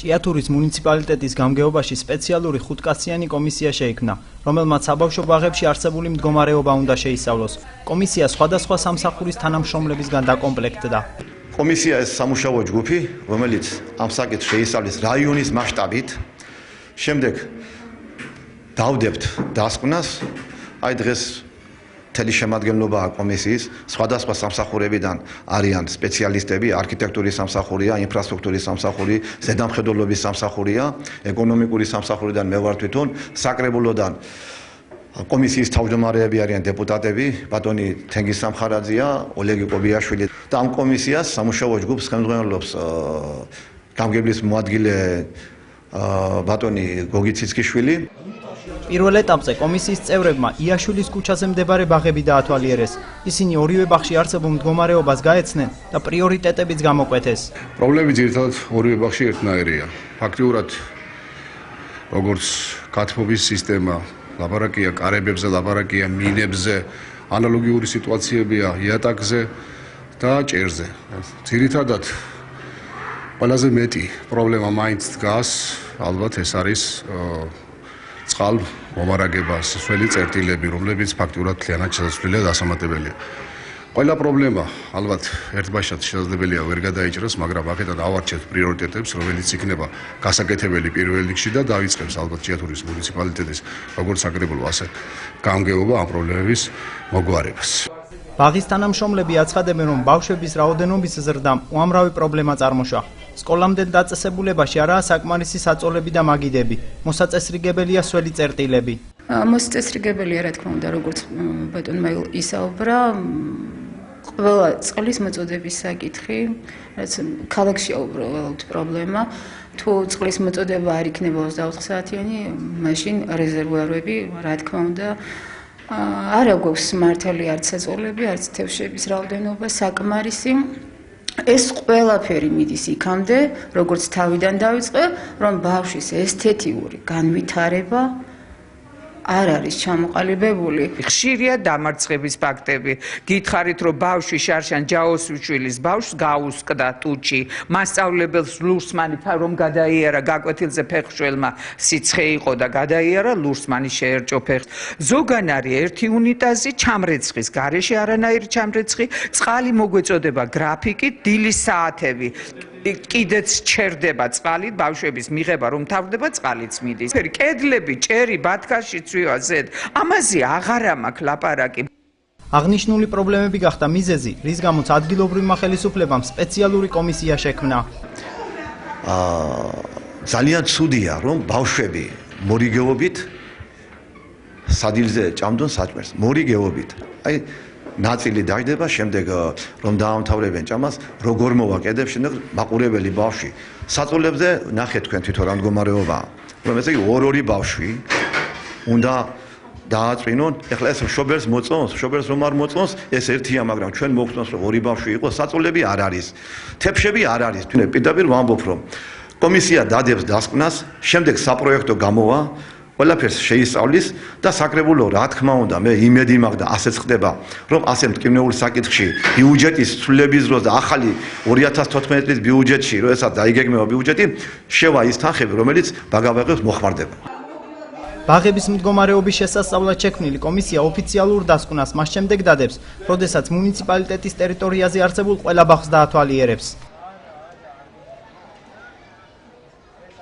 ჭიათურის მუნიციპალიტეტის გამგეობაში სპეციალური 5-კაციანი კომისია შეიქმნა, რომელმაც საბავშვო ბაღებში არსებული მდგომარეობა უნდა შეისწავლოს. კომისია სხვადასხვა სამსახურის თანამშრომლებისგან დაკომპლექტდა. კომისია ეს სამუშაო ჯგუფი, რომელიც ამ საკითხს შეისწავლის რაიონის მასშტაბით, შემდეგ დავდებთ დასკვნას, აი დღეს მთელი შემადგენლობა კომისიის სხვადასხვა სამსახურებიდან არიან სპეციალისტები, არქიტექტურის სამსახურია, ინფრასტრუქტურის სამსახური, ზედამხედველობის სამსახურია, ეკონომიკური სამსახურიდან მე ვარ თვითონ, საკრებულოდან კომისიის თავმჯდომარეები არიან დეპუტატები, ბატონი თენგიზ სამხარაძეა, ოლეგი კობიაშვილი და ამ კომისიას სამუშაო ჯგუფს ხელმძღვანელობს გამგებლის მოადგილე ბატონი გოგი ციცქიშვილი. პირველ ეტაპზე კომისიის წევრებმა იაშვილის ქუჩაზე მდებარე ბაღები დაათვალიერეს. ისინი ორივე ბაღში არსებულ მდგომარეობას გაეცნენ და პრიორიტეტებიც გამოკვეთეს. პრობლემები ძირითადად ორივე ბაღში ერთნაირია. ფაქტიურად როგორც კათბობის სისტემა, ლაბორატორია კარებებზე, ლაბორატორია მინებზე, ანალოგიური სიტუაციებია იატაკზე და ჭერზე. ძირითადად ყველაზე მეტი პრობლემა მაინც დგას, ალბათ ეს არის წყალ მომარაგებას, სველი წერტილები, რომლებიც ფაქტურად მთლიანად შესაძლებელია დასამატებელია. ყველა პრობლემა ალბათ ერთბაშად შესაძლებელია ვერ გადაიჭრას, მაგრამ აქედან ავარჩევთ პრიორიტეტებს, რომელიც იქნება გასაკეთებელი პირველ რიგში და დავიწყებს ალბათ ჭიათურის მუნიციპალიტეტის როგორც საკრებულო, ასე გამგეობა ამ პრობლემების მოგვარებას. ბაღის თანამშრომლები აცხადებენ, რომ ბავშვების რაოდენობის ზრდამ უამრავი პრობლემა წარმოშვა. სკოლამდე დაწესებულებაში არაა საკმარისი საწოლები და მაგიდები. მოსაწესრიგებელია სველი წერტილები. მოსაწესრიგებელია, რა თქმა უნდა, როგორც ბატონმა ისაუბრა, ყველა წყლის მოწოდების საკითხი, რაც ქალაქშია უბრალოდ პრობლემა. თუ წყლის მოწოდება არ იქნება 24 საათიანი, მაშინ რეზერვუარები, რა თქმა უნდა, არა გვაქვს მართალი არც საწოლები, არც თევზების რაოდენობა საკმარისი. ეს ყველაფერი მიდის იქამდე, როგორც თავიდან დავიწყე, რომ ბავშვის ესთეტიური განვითარება არ არის ჩამოყალიბებული. ხშირია დამარცხების ფაქტები. გითხარით, რომ ბავშვი შარშან ჯაოსუშვილის ბავშვს გაუსკდა ტუჩი, მასწავლებელს ლურსმანი რომ გადაიარა გაკვეთილზე ფეხშველმა სიცხე იყო და გადაიარა ლურსმანი შეერჭო ფეხს. ზოგან არის ერთი უნიტაზი ჩამრეცხის გარეშე არანაირი ჩამრეცხი, წყალი მოგვეწოდება გრაფიკით, დილის საათები. კიდეც ჩერდება წყალით, ბავშვების მიღება რომ თავდება წყალიც მიდის. კედლები, ჭერი, ბათქაში ცვივა ზედ. ამაზე აღარა მაქვს ლაპარაკი. აღნიშნული პრობლემები გახდა მიზეზი, რის გამოც ადგილობრივმა ხელისუფლებამ სპეციალური კომისია შექმნა. ძალიან ცუდია, რომ ბავშვები მორიგეობით სადილზე ჭამდონ საჭმელს, მორიგეობით. აი ნაწილი დაждდება, შემდეგ რომ დაამთავრებენ ჭამას, როგორ მოვაკედებ, შემდეგ მაყურებელი ბავშვი. საწოლებზე ნახეთ თქვენ თვითონ რა მდგომარეობაა. რომ ესე იგი ორი ბავშვი უნდა დააწვინონ, ეხლა ეს შობერს მოწონს, შობერს რომ არ მოწონს, ეს ერთია, მაგრამ ჩვენ მოგწონს რომ ორი ბავშვი იყოს, საწოლები არ არის. თეფშები არ არის, თქვენ პირდაპირ ვამბობ რომ კომისია დადებს დასკვნას, შემდეგ საპროექტო გამოვა ყველაფერს შეისწავლის და საკრებულო რა თქმა უნდა მე იმედი მაქვს და ასეც ხდება რომ ასე მტკივნეულ საკითხში ბიუჯეტის ცვლილების დროს და ახალი 2014 წლის ბიუჯეტში რომ ესაც დაიგეგმება ბიუჯეტი შევა ის თანხები რომელიც ბაგაბაღებს მოხმარდება. ბაღების მდგომარეობის შესასწავლად შექმნილი კომისია ოფიციალურ დასკვნას მას შემდეგ დადებს, როდესაც მუნიციპალიტეტის ტერიტორიაზე არსებულ ყველა ბაღს დაათვალიერებს.